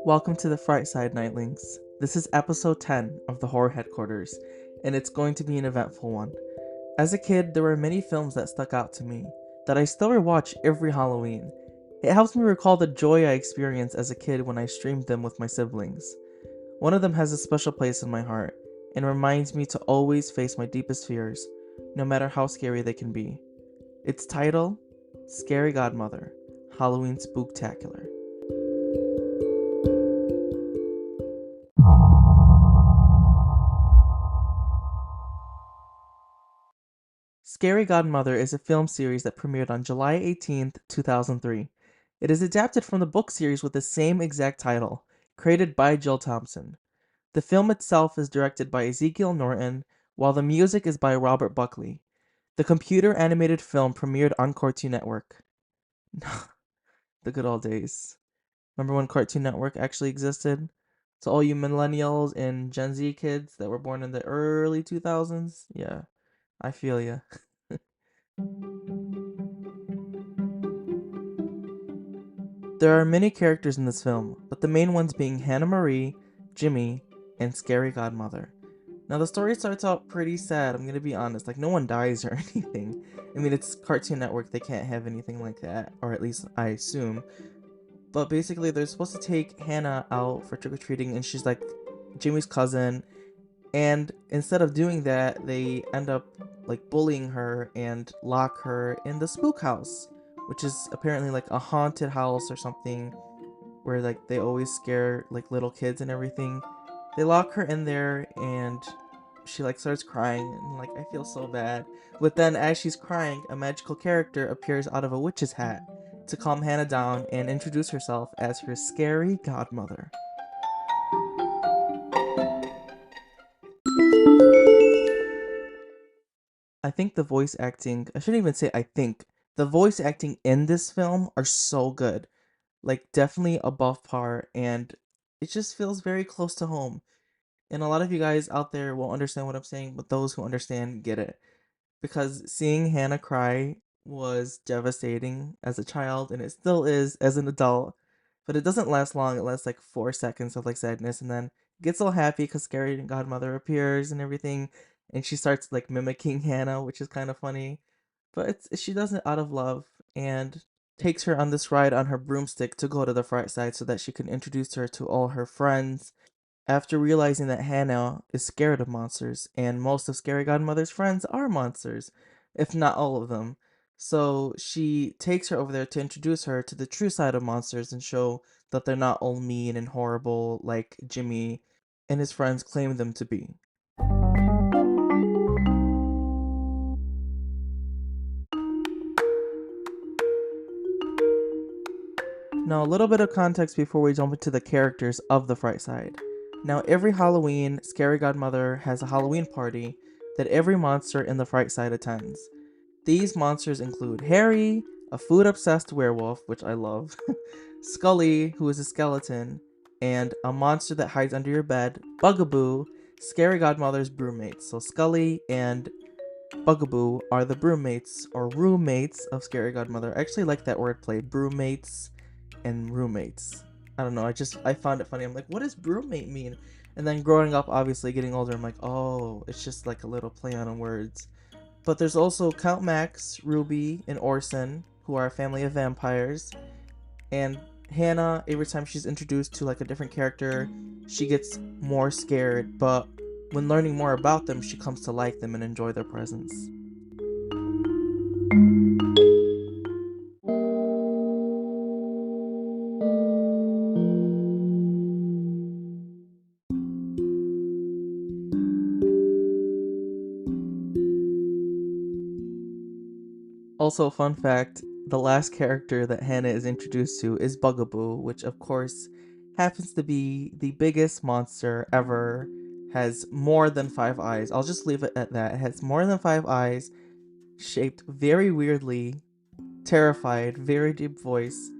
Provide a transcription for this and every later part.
Welcome to the Fright Side, Nightlings. This is episode 10 of the Horror Headquarters, and it's going to be an eventful one. As a kid, there were many films that stuck out to me, that I still rewatch every Halloween. It helps me recall the joy I experienced as a kid when I streamed them with my siblings. One of them has a special place in my heart, and reminds me to always face my deepest fears, no matter how scary they can be. Its title, Scary Godmother, Halloween Spooktakular. Scary Godmother is a film series that premiered on July 18th, 2003. It is adapted from the book series with the same exact title, created by Jill Thompson. The film itself is directed by Ezekiel Norton, while the music is by Robert Buckley. The computer animated film premiered on Cartoon Network. The good old days. Remember when Cartoon Network actually existed? To all you millennials and Gen Z kids that were born in the early 2000s, yeah, I feel ya. There are many characters in this film, but the main ones being Hannah Marie, Jimmy, and Scary Godmother. Now the story starts out pretty sad, I'm gonna be honest, like no one dies or anything. I mean, it's Cartoon Network, they can't have anything like that, or at least I assume. But basically they're supposed to take Hannah out for trick-or-treating and she's like Jimmy's cousin, and instead of doing that, they end up like bullying her and lock her in the spook house, which is apparently like a haunted house or something where like they always scare like little kids and everything. They lock her in there and she like starts crying and like I feel so bad. But then as she's crying, a magical character appears out of a witch's hat to calm Hannah down and introduce herself as her scary godmother. I think the voice acting, I shouldn't even say I think, the voice acting in this film are so good. Like, definitely above par, and it just feels very close to home. And a lot of you guys out there won't understand what I'm saying, but those who understand get it. Because seeing Hannah cry was devastating as a child, and it still is as an adult. But it doesn't last long, it lasts like 4 seconds of like sadness, and then it gets all happy because Scary Godmother appears and everything, and she starts like mimicking Hannah, which is kind of funny. But she does it out of love, and takes her on this ride on her broomstick to go to the Fright Side so that she can introduce her to all her friends after realizing that Hannah is scared of monsters, and most of Scary Godmother's friends are monsters, if not all of them. So she takes her over there to introduce her to the true side of monsters and show that they're not all mean and horrible like Jimmy and his friends claim them to be. Now, a little bit of context before we jump into the characters of the Fright Side. Now, every Halloween, Scary Godmother has a Halloween party that every monster in the Fright Side attends. These monsters include Harry, a food obsessed werewolf, which I love, Scully, who is a skeleton, and a monster that hides under your bed, Bugaboo, Scary Godmother's broommates. So, Scully and Bugaboo are the broommates or roommates of Scary Godmother. I actually like that wordplay, broommates and roommates. I don't know, I found it funny. I'm like, what does roommate mean? And then growing up, obviously getting older, I'm like, oh, it's just like a little play on words. But there's also Count Max, Ruby, and Orson, who are a family of vampires. And Hannah, every time she's introduced to like a different character, she gets more scared, but when learning more about them, she comes to like them and enjoy their presence. Also, fun fact, the last character that Hannah is introduced to is Bugaboo, which of course happens to be the biggest monster ever, has more than 5 eyes. I'll just leave it at that. It has more than 5 eyes, shaped very weirdly, terrified, very deep voice,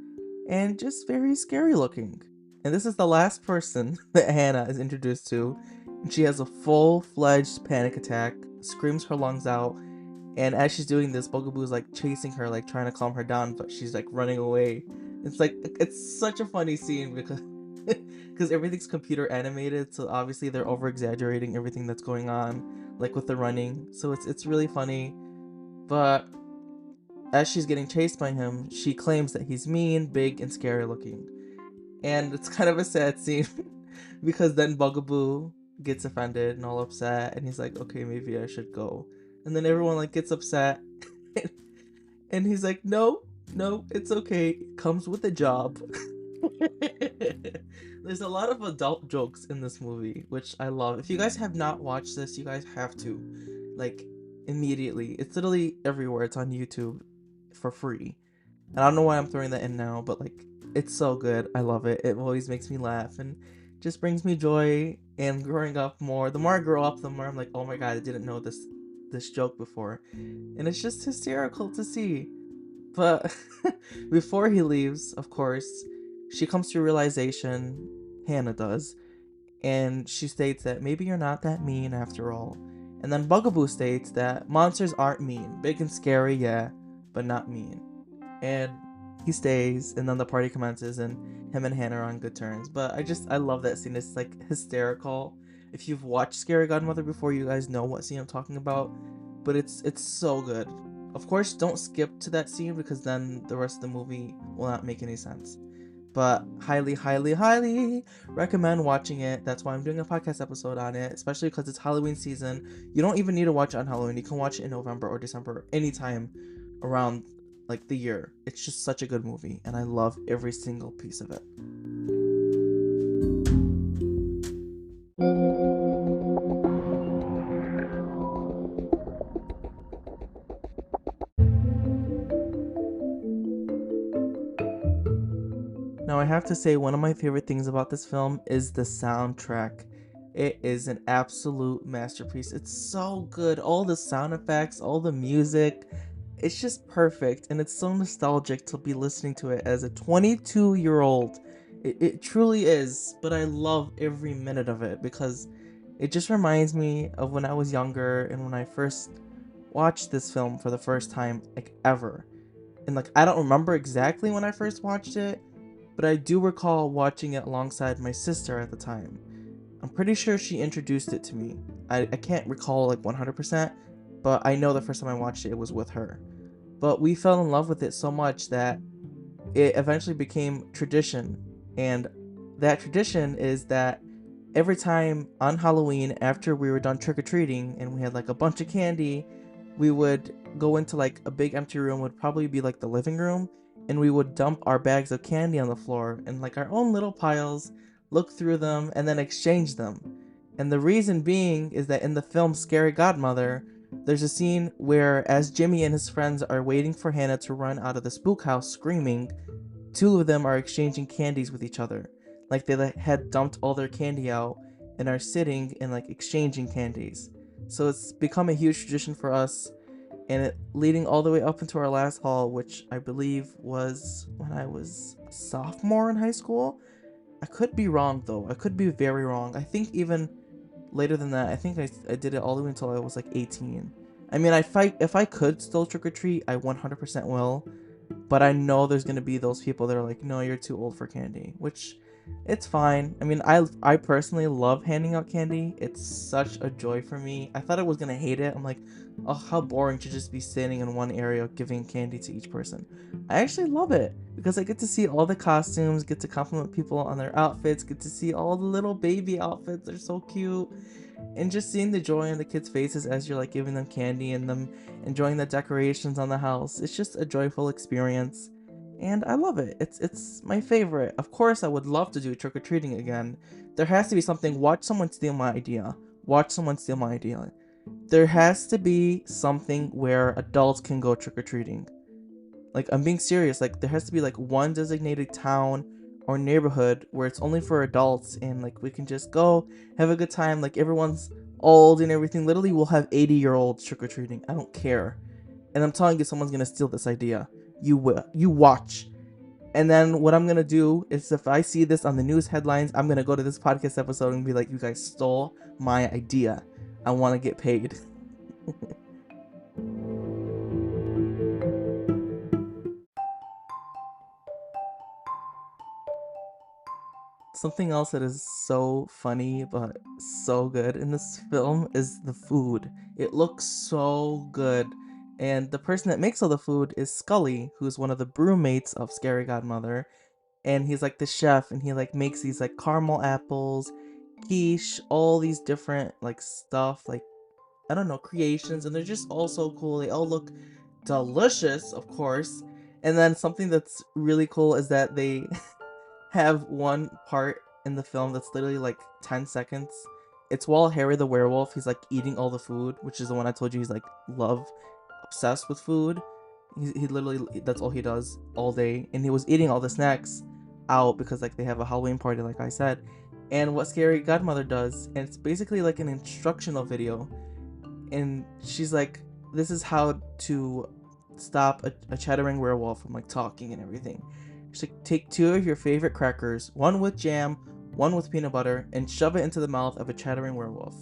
and just very scary looking. And this is the last person that Hannah is introduced to. And she has a full-fledged panic attack, screams her lungs out, and as she's doing this, Bugaboo's like chasing her, like trying to calm her down, but she's like running away. It's like it's such a funny scene because because everything's computer animated, so obviously they're over exaggerating everything that's going on, like with the running. So it's really funny. But as she's getting chased by him, she claims that he's mean, big, and scary looking. And it's kind of a sad scene because then Bugaboo gets offended and all upset, and he's like, okay, maybe I should go. And then everyone like gets upset, and he's like, no, no, it's okay. It comes with a job. There's a lot of adult jokes in this movie, which I love. If you guys have not watched this, you guys have to. Like, immediately. It's literally everywhere. It's on YouTube for free. And I don't know why I'm throwing that in now, but like, it's so good. I love it. It always makes me laugh and just brings me joy. And growing up more, the more I grow up, the more I'm like, oh my god, I didn't know this joke before. And it's just hysterical to see. But before he leaves, of course, she comes to a realization, Hannah does, and she states that maybe you're not that mean after all. And then Bugaboo states that monsters aren't mean. Big and scary, yeah, but not mean. And he stays, and then the party commences, and him and Hannah are on good terms. But I love that scene. It's like hysterical. If you've watched Scary Godmother before, you guys know what scene I'm talking about. But it's so good. Of course, don't skip to that scene because then the rest of the movie will not make any sense. But highly, highly, highly recommend watching it. That's why I'm doing a podcast episode on it, especially because it's Halloween season. You don't even need to watch it on Halloween. You can watch it in November or December, anytime around like the year. It's just such a good movie, and I love every single piece of it. Now, I have to say, one of my favorite things about this film is the soundtrack. It is an absolute masterpiece. It's so good. All the sound effects, all the music, it's just perfect. And it's so nostalgic to be listening to it as a 22-year-old. It truly is. But I love every minute of it because it just reminds me of when I was younger and when I first watched this film for the first time, like ever. And like, I don't remember exactly when I first watched it, but I do recall watching it alongside my sister at the time. I'm pretty sure she introduced it to me. I can't recall like 100%, but I know the first time I watched it, it was with her. But we fell in love with it so much that it eventually became tradition. And that tradition is that every time on Halloween, after we were done trick or treating and we had like a bunch of candy, we would go into like a big empty room, would probably be like the living room, and we would dump our bags of candy on the floor in like our own little piles, look through them, and then exchange them. And the reason being is that in the film Scary Godmother, there's a scene where, as Jimmy and his friends are waiting for Hannah to run out of the spook house screaming, two of them are exchanging candies with each other. Like they had dumped all their candy out and are sitting and like exchanging candies. So it's become a huge tradition for us, and it leading all the way up into our last haul, which I believe was when I was a sophomore in high school. I could be wrong though. I could be very wrong. I think even later than that. I think I did it all the way until I was like 18. I mean, if I could still trick or treat, I 100% will. But I know there's gonna be those people that are like, no, you're too old for candy, which it's fine. I mean, I personally love handing out candy. It's such a joy for me. I thought I was gonna hate it. I'm like, oh, how boring to just be standing in one area giving candy to each person. I actually love it because I get to see all the costumes, get to compliment people on their outfits, get to see all the little baby outfits. They're so cute, and just seeing the joy on the kids' faces as you're like giving them candy and them enjoying the decorations on the house. It's just a joyful experience, and I love it. It's my favorite. Of course, I would love to do trick or treating again. There has to be something. Watch someone steal my idea. Watch someone steal my idea. There has to be something where adults can go trick or treating. Like, I'm being serious. Like, there has to be like one designated town or neighborhood where it's only for adults, and like we can just go have a good time. Like, everyone's old and everything. Literally, we'll have 80-year-olds trick or treating. I don't care. And I'm telling you, someone's gonna steal this idea. You will. You watch. And then what I'm gonna do is, if I see this on the news headlines, I'm gonna go to this podcast episode and be like, "You guys stole my idea. I want to get paid." Something else that is so funny but so good in this film is the food. It looks so good. And the person that makes all the food is Scully, who's one of the brewmates of Scary Godmother. And he's like the chef, and he like makes these like caramel apples, quiche, all these different like stuff, like I don't know, creations, and they're just all so cool. They all look delicious, of course. And then something that's really cool is that they have one part in the film that's literally like 10 seconds. It's while Harry the werewolf, he's like eating all the food, which is the one I told you he's like love obsessed with food. He literally, that's all he does all day. And he was eating all the snacks out because like they have a Halloween party, like I said. And what Scary Godmother does, and it's basically like an instructional video, and she's like, this is how to stop a chattering werewolf from like talking and everything. She's like, take 2 of your favorite crackers, one with jam, one with peanut butter, and shove it into the mouth of a chattering werewolf.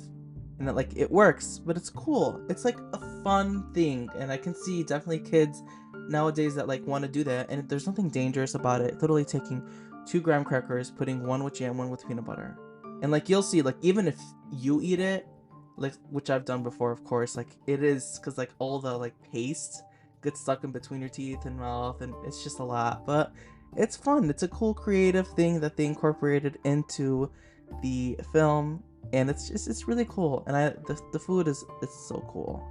And like it works, but it's cool. It's like a fun thing, and I can see definitely kids nowadays that like want to do that, and there's nothing dangerous about it. Literally taking 2 graham crackers, putting one with jam, one with peanut butter, and like you'll see, like even if you eat it, like which I've done before, of course, like it is because like all the like paste gets stuck in between your teeth and mouth, and it's just a lot, but it's fun. It's a cool creative thing that they incorporated into the film, and it's really cool. And the food is, it's so cool.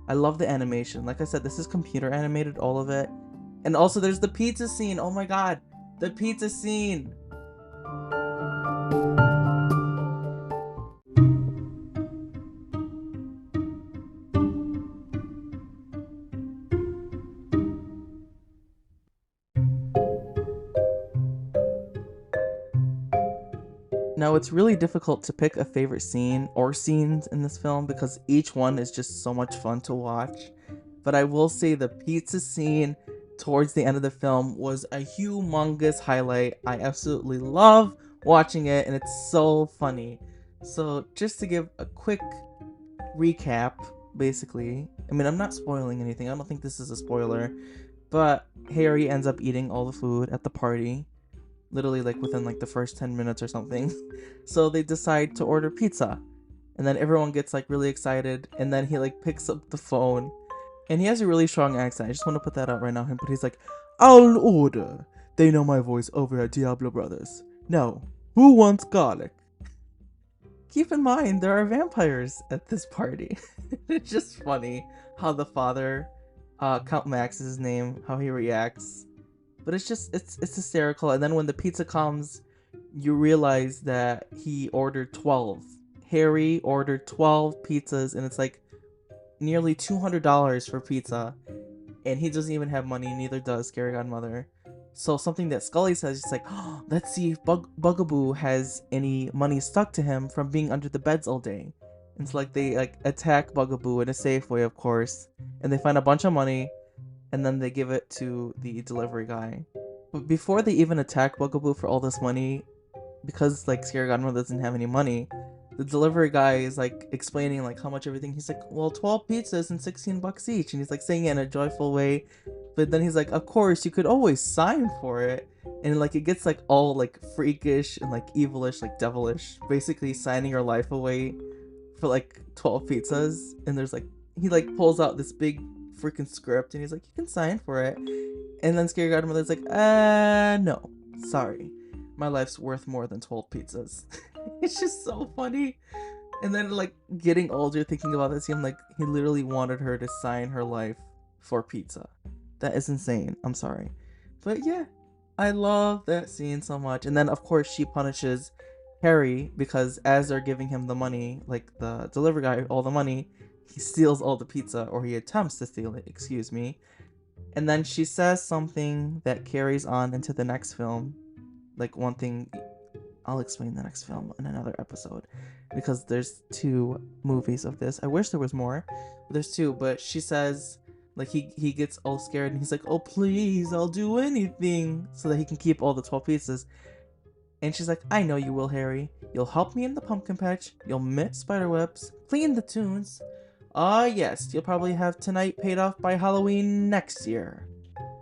I love the animation. Like I said, this is computer animated, all of it. And also there's the pizza scene. Oh my god, the pizza scene. Now, it's really difficult to pick a favorite scene or scenes in this film because each one is just so much fun to watch. But I will say the pizza scene towards the end of the film was a humongous highlight. I absolutely love watching it, and it's so funny. So, just to give a quick recap, basically, I mean, I'm not spoiling anything, I don't think this is a spoiler, but Harry ends up eating all the food at the party, literally like within like the first 10 minutes or something. So they decide to order pizza. And then everyone gets like really excited, and then he like picks up the phone, and he has a really strong accent. I just want to put that out right now, but he's like, "I'll order. They know my voice over at Diablo Brothers. Now, who wants garlic?" Keep in mind there are vampires at this party. It's just funny how the father, Count Max is his name, how he reacts. But it's hysterical. And then when the pizza comes, you realize that he ordered 12. Harry ordered 12 pizzas, and it's like nearly $200 for pizza. And he doesn't even have money, neither does Scary Godmother. So something that Scully says is like, oh, let's see if Bugaboo has any money stuck to him from being under the beds all day. And so like they like attack Bugaboo in a safe way, of course, and they find a bunch of money, and then they give it to the delivery guy. But before they even attack Bugaboo for all this money, because like Scary Godmother doesn't have any money, the delivery guy is like explaining like how much everything. He's like, well, 12 pizzas and $16 each, and he's like saying it in a joyful way. But then he's like, of course, you could always sign for it. And like it gets like all like freakish and like evilish, like devilish, basically signing your life away for like 12 pizzas. And there's like, he like pulls out this big freaking script, and he's like, you can sign for it. And then Scary Godmother's like, no, sorry, my life's worth more than 12 pizzas. It's just so funny. And then like getting older, thinking about this, I'm like, he literally wanted her to sign her life for pizza. That is insane. I'm sorry. But yeah, I love that scene so much. And then of course she punishes Harry because as they're giving him the money, like the delivery guy all the money, he steals all the pizza, or he attempts to steal it, excuse me. And then she says something that carries on into the next film. Like one thing, I'll explain the next film in another episode, because there's 2 movies of this. I wish there was more, but there's 2. But she says, like he gets all scared, and he's like, oh please, I'll do anything so that he can keep all the 12 pieces. And she's like, I know you will, Harry. You'll help me in the pumpkin patch, you'll knit spiderwebs, clean the tunes. Ah yes, you'll probably have tonight paid off by Halloween next year.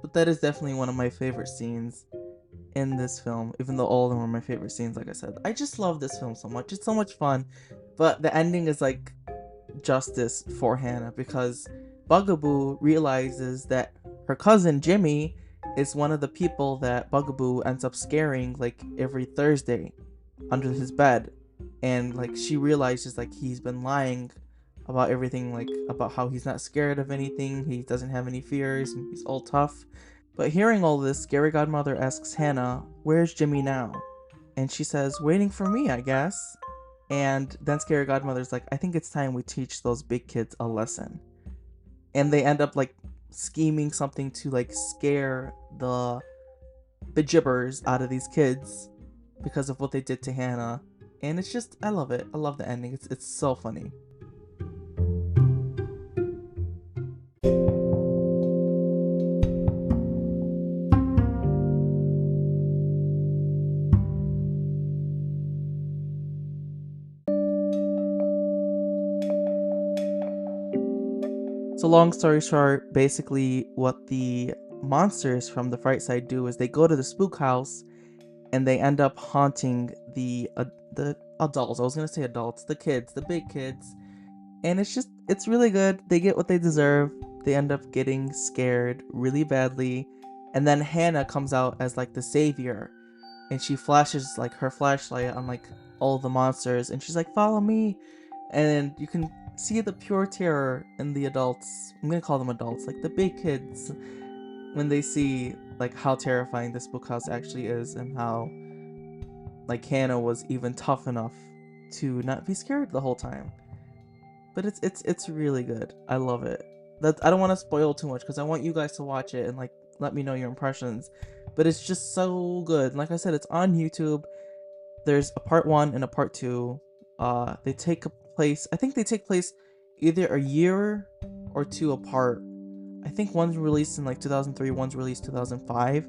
But that is definitely one of my favorite scenes. in this film, even though all of them were my favorite scenes, like I said. I just love this film so much. It's so much fun. But the ending is like justice for Hannah because Bugaboo realizes that her cousin Jimmy is one of the people that Bugaboo ends up scaring like every Thursday under his bed. And like she realizes like he's been lying about everything, like about how he's not scared of anything, he doesn't have any fears, and he's all tough. But hearing all this, Scary Godmother asks Hannah, "Where's Jimmy now?" And she says, "Waiting for me, I guess." And then Scary Godmother's like, "I think it's time we teach those big kids a lesson." And they end up like scheming something to like scare the gibbers out of these kids because of what they did to Hannah. And it's just, I love it. I love the ending. It's so funny. So long story short, basically what the monsters from the Fright Side do is they go to the spook house and they end up haunting the adults. I was gonna say adults, the kids, the big kids, and it's really good. They get what they deserve. They end up getting scared really badly, and then Hannah comes out as like the savior, and she flashes like her flashlight on like all the monsters, and she's like, "Follow me," and you can see the pure terror in the adults. I'm gonna call them adults, like the big kids, when they see like how terrifying this bookhouse actually is, and how like Hannah was even tough enough to not be scared the whole time. But it's really good. I love it. That I don't want to spoil too much because I want you guys to watch it and like let me know your impressions. But it's just so good. Like I said, it's on YouTube. There's a part one and a part two. They take place. I think they take place either a year or two apart. I think one's released in like 2003, one's released 2005.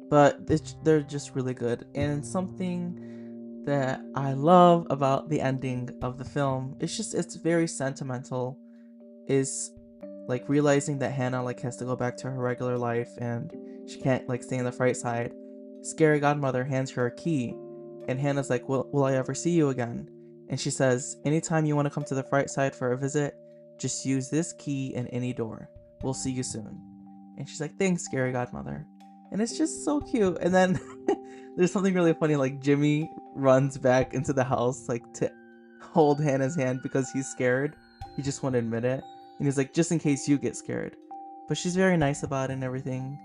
But they're just really good. And something that I love about the ending of the film, it's very sentimental, is like realizing that Hannah like has to go back to her regular life and she can't like stay in the Fright Side. Scary Godmother hands her a key, and Hannah's like, "Will I ever see you again?" And she says, "Anytime you want to come to the Fright Side for a visit, just use this key in any door. We'll see you soon." And she's like, "Thanks, Scary Godmother." And it's just so cute. And then there's something really funny, like Jimmy runs back into the house like to hold Hannah's hand because he's scared. He just won't admit it. And he's like, "Just in case you get scared." But she's very nice about it and everything.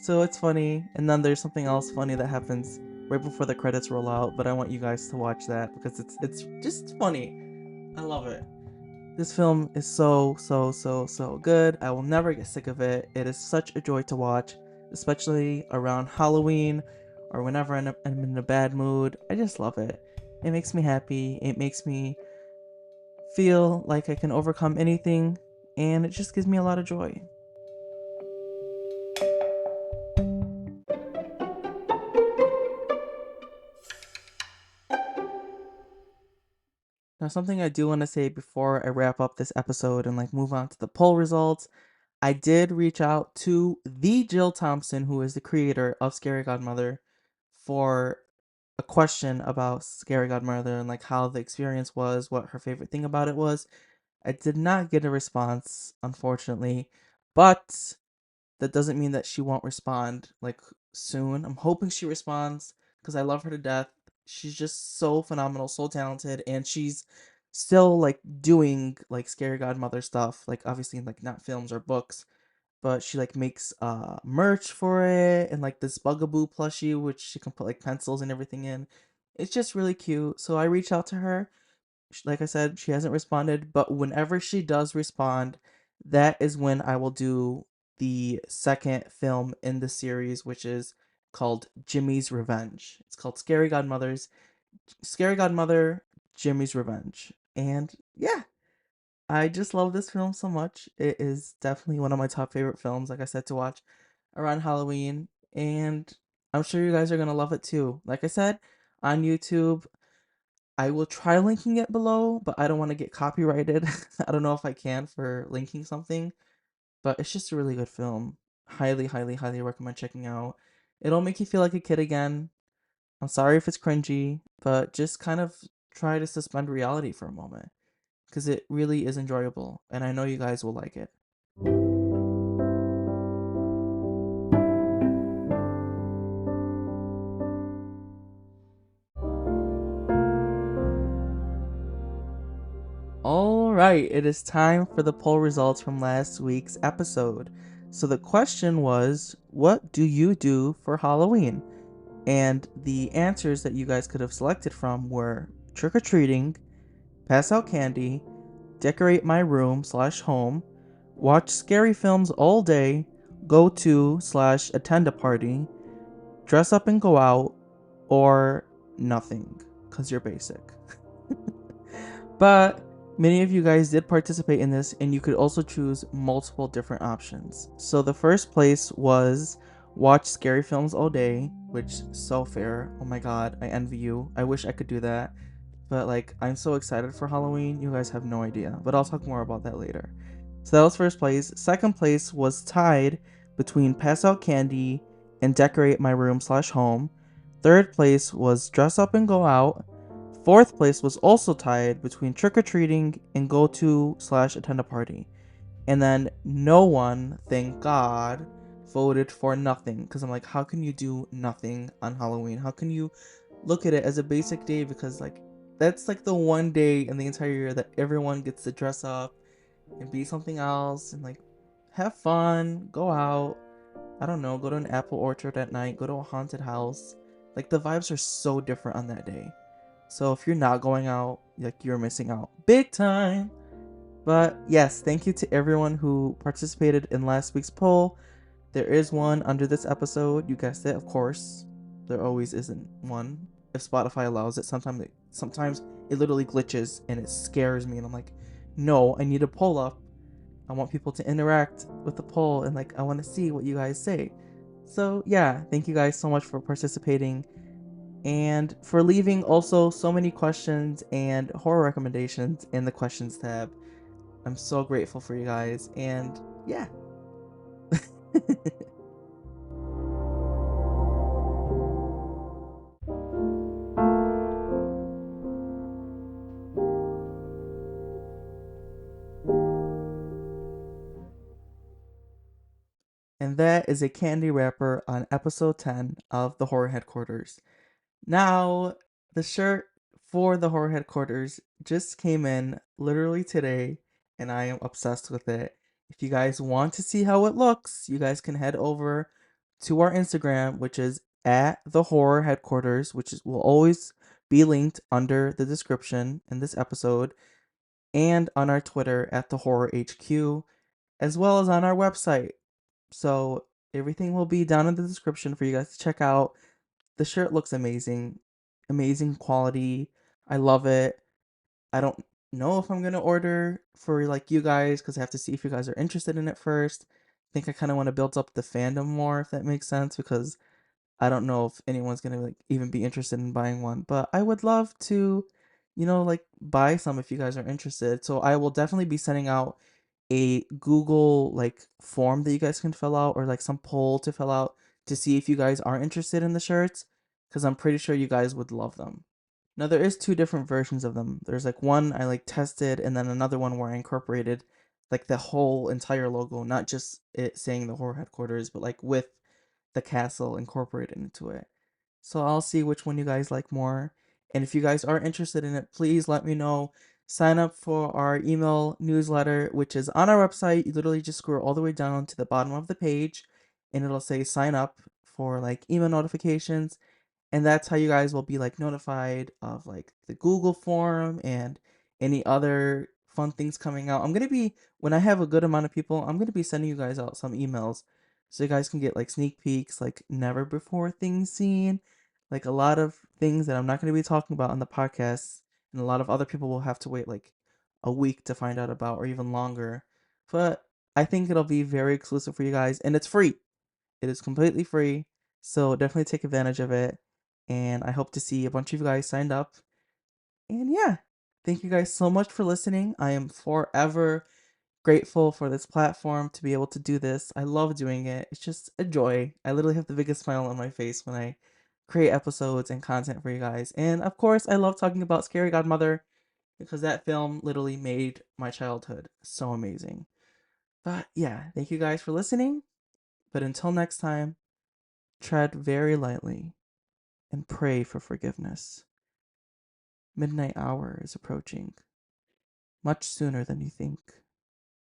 So it's funny. And then there's something else funny that happens right before the credits roll out, but I want you guys to watch that because it's just funny. I love it. This film is so good. I will never get sick of it. It is such a joy to watch, especially around Halloween or whenever I'm in a bad mood. I just love it. It makes me happy. It makes me feel like I can overcome anything, and it just gives me a lot of joy. Now, something I do want to say before I wrap up this episode and like move on to the poll results, I did reach out to the Jill Thompson, who is the creator of Scary Godmother, for a question about Scary Godmother and like how the experience was, what her favorite thing about it was. I did not get a response, unfortunately, but that doesn't mean that she won't respond like soon. I'm hoping she responds because I love her to death. She's just so phenomenal, so talented, and she's still like doing like Scary Godmother stuff, like obviously like not films or books, but she like makes merch for it and like this Bugaboo plushie which she can put like pencils and everything in. It's just really cute. So I reached out to her. Like I said, she hasn't responded, but whenever she does respond, that is when I will do the second film in the series, which is called Jimmy's Revenge. It's called Scary Godmother Jimmy's Revenge. And yeah, I just love this film so much. It is definitely one of my top favorite films, like I said, to watch around Halloween. And I'm sure you guys are going to love it too. Like I said, on YouTube, I will try linking it below, but I don't want to get copyrighted. I don't know if I can for linking something, but it's just a really good film. Highly, highly, highly recommend checking out. It'll make you feel like a kid again. I'm sorry if it's cringy, but just kind of try to suspend reality for a moment because it really is enjoyable, and I know you guys will like it. All right, it is time for the poll results from last week's episode. So the question was, what do you do for Halloween? And the answers that you guys could have selected from were trick or treating, pass out candy, decorate my room slash home, watch scary films all day, go to slash attend a party, dress up and go out, or nothing, because you're basic. But many of you guys did participate in this, and you could also choose multiple different options. So the first place was watch scary films all day, which so fair. Oh my god, I envy you. I wish I could do that. But like, I'm so excited for Halloween, you guys have no idea. But I'll talk more about that later. So that was first place. Second place was tied between pass out candy and decorate my room slash home. Third place was dress up and go out. Fourth place was also tied between trick or treating and go to slash attend a party. And then no one, thank God, voted for nothing. Because I'm like, how can you do nothing on Halloween? How can you look at it as a basic day? Because, like, that's like the one day in the entire year that everyone gets to dress up and be something else and, like, have fun, go out. I don't know, go to an apple orchard at night, go to a haunted house. Like, the vibes are so different on that day. So if you're not going out, like, you're missing out big time. But yes, thank you to everyone who participated in last week's poll. There is one under this episode. You guessed it, of course. There always isn't one. If Spotify allows it, sometimes it literally glitches and it scares me and I'm like, no, I need a poll up. I want people to interact with the poll and like I want to see what you guys say. So yeah, thank you guys so much for participating and for leaving also so many questions and horror recommendations in the questions tab. I'm so grateful for you guys, and yeah. And that is a candy wrapper on episode 10 of the Horror Headquarters. Now, the shirt for the Horror Headquarters just came in literally today, and I am obsessed with it. If you guys want to see how it looks, you guys can head over to our Instagram, which is at the Horror Headquarters, will always be linked under the description in this episode, and on our Twitter at the Horror HQ, as well as on our website. So everything will be down in the description for you guys to check out. The shirt looks amazing, amazing quality. I love it. I don't know if I'm gonna order for like you guys because I have to see if you guys are interested in it first. I think I kind of want to build up the fandom more, if that makes sense, because I don't know if anyone's gonna like even be interested in buying one. But I would love to, like buy some if you guys are interested. So I will definitely be sending out a Google like form that you guys can fill out or like some poll to fill out to see if you guys are interested in the shirts because I'm pretty sure you guys would love them. Now there is two different versions of them. There's like one I like tested and then another one where I incorporated like the whole entire logo, not just it saying the horror headquarters, but like with the castle incorporated into it. So I'll see which one you guys like more. And if you guys are interested in it, please let me know. Sign up for our email newsletter, which is on our website. You literally just scroll all the way down to the bottom of the page and it'll say sign up for like email notifications, and that's how you guys will be like notified of like the Google form and any other fun things coming out. I'm gonna be When I have a good amount of people, I'm gonna be sending you guys out some emails so you guys can get like sneak peeks, like never before things seen, like a lot of things that I'm not gonna be talking about on the podcast, and a lot of other people will have to wait like a week to find out about, or even longer. But I think it'll be very exclusive for you guys, and it's free. It is completely free, so definitely take advantage of it. And I hope to see a bunch of you guys signed up. And yeah, thank you guys so much for listening. I am forever grateful for this platform to be able to do this. I love doing it. It's just a joy. I literally have the biggest smile on my face when I create episodes and content for you guys. And of course, I love talking about Scary Godmother because that film literally made my childhood so amazing. But yeah, thank you guys for listening. But until next time, tread very lightly and pray for forgiveness. Midnight hour is approaching, much sooner than you think.